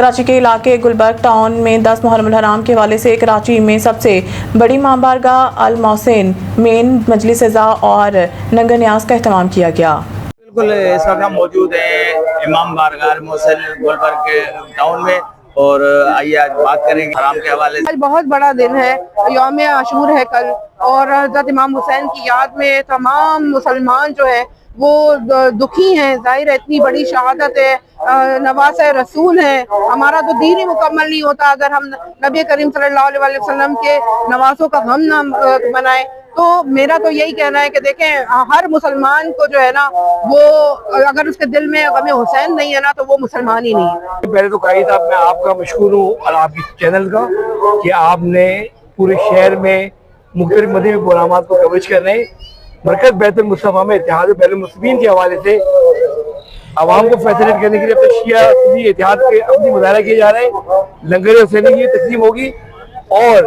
कराची के इलाके गुलबर्ग टाउन में 10 मुहर्रम हराम के हवाले से कराची में सबसे बड़ी मामबारगाह अल मोहसिन मेन मजलिस इज़ा और नंगर न्याज का एहतमाम किया गया। बिल्कुल, इस वक्त हम मौजूद हैं इमाम बारगाह मोहसिन गुलबर्ग के टाउन में और आइए आज बात करेंगे हराम के हवाले से। आज बहुत बड़ा दिन है, यौम आशूर है कल, और हज़रत इमाम हुसैन की याद में तमाम मुसलमान जो है वो दुखी हैं। जाहिर है इतनी बड़ी शहादत है, नवासे रसूल है। हमारा तो दीन ही मुकम्मल नहीं होता अगर हम नबी करीम सल्लल्लाहु अलैहि वसल्लम के नवासों का गम ना मनाएं। तो मेरा तो यही कहना है कि देखें, हर मुसलमान को जो है ना, वो अगर उसके दिल में गम हुसैन नहीं है ना तो वो मुसलमान ही नहीं है। पहले तो कही था मैं आपका मशहूर हूँ और आपकी चैनल का कि आपने पूरे शहर में मुख्तलिफ मदनी प्रोग्राम को कवरेज कर रहे हैं। मरकज बैतुल मुस्तफा में इत्तेहाद बैतुल मुस्लिमीन के हवाले से आवाम को फैसिलिटेट करने के लिए अपने शिया सुन्नी इत्तेहाद के अपनी मुजाहरा किए जा रहे हैं। लंगर हुसैनी की तकसीम होगी और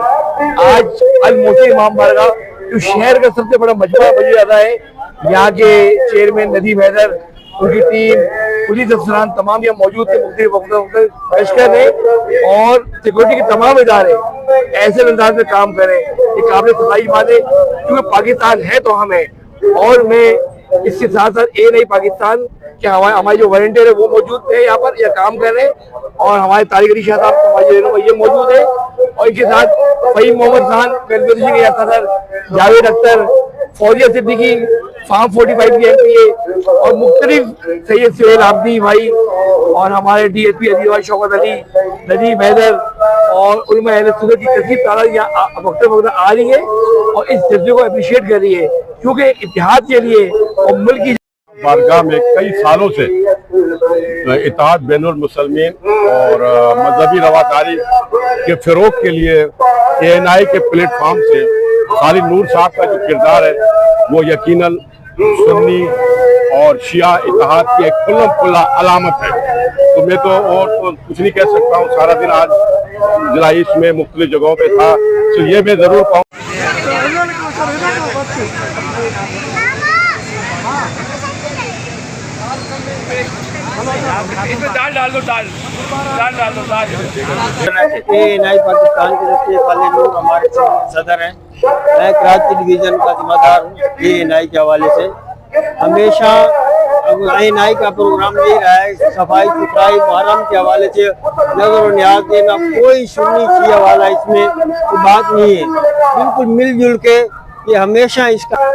आज अल मोहसिन इमाम बारगाह जो शहर का सबसे बड़ा मजमा बन जाता है, यहाँ के चेयरमैन नदीम हैदर, उनकी टीम, पुलिस अफसरान तमाम यहाँ मौजूद थे, मुख्तलिफ लश्कर ने और सिक्योरिटी के तमाम इदारे ऐसे अंदाज में काम करें कि काबिल सफाई माने, क्योंकि पाकिस्तान है तो हम है। और मैं इसके साथ साथ ये नहीं पाकिस्तान कि हमारे जो वॉलंटियर है वो मौजूद थे यहाँ पर, यह काम कर रहे हैं और हमारे तारिक अली शाह साहब ये मौजूद है और इनके साथ फहीम मोहम्मद खान, वेलफेयर के सदर, जावेद अख्तर, फौजिया सिद्दीकी, फार्म 45 की MP और मुख्तलिफ सैयद सुहेल आबदी भाई और हमारे DSP अजीज भाई शौकत अली, नदीम हैदर और उलमा अहले सुन्नत की कसीर तादाद यहाँ वक्त आ रही है और इस जज्बे को अप्रिशिएट कर रही है, क्योंकि इत्तेहाद के लिए और मुल्क की बारगाह में कई सालों से इत्तेहाद बैनुल मुसलमीन और मजहबी रवादारी के फ़रोग़ के लिए ANI के प्लेटफॉर्म से खालिद नूर साहब का जो किरदार है वो यकीनन सुन्नी और शिया इत्तेहाद की एक खुल्ला अलामत है। तो मैं तो और तो कुछ नहीं कह सकता हूँ, सारा दिन आज जिलाइश में मुख्तलिफ जगहों पे था, तो ये मैं जरूर कहूँ ANI पाकिस्तान की तरफ से खालिद नूर हमारे सदर हैं। मैं कराची डिवीजन का जिम्मेदार हूँ ANI के हवाले से। हमेशा ANI का प्रोग्राम यही रहा है, सफाई सुथराई मुहर्रम के हवाले से नजर और न्याज देना, कोई सुन्नी शिया वाला इसमें कोई बात नहीं है, बिल्कुल मिलजुल के ये हमेशा इसका